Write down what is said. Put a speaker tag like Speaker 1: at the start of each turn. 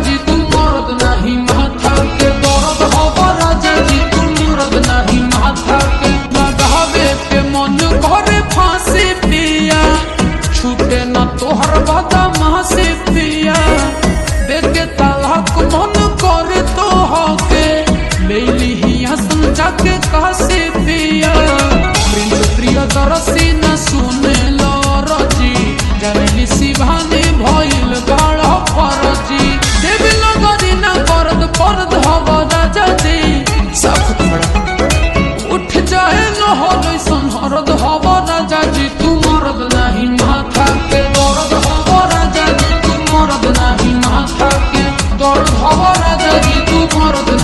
Speaker 1: जी तू मर्द नहीं माथा के दर्द हब राजा जी तू मर्द नहीं माथा के लगावे के मन करे फांसी पिया छूटे न तोहर बदमा से पिया देखे तलाक मन करे तो होके ले लिया समझा के कासे पिया प्रिय दरसी न सुने लो रजी जनली शिवानी भइल गाढ़ फरजी देवी लगरी न करद परद हब राजा जी साफ खड़ा उठ जाए न हो जैसन हरद हब राजा जी तू मर्द नहीं माथा के दर्द हब राजा जी तू मर्द नहीं माथा के दर्द हब राजा जी तू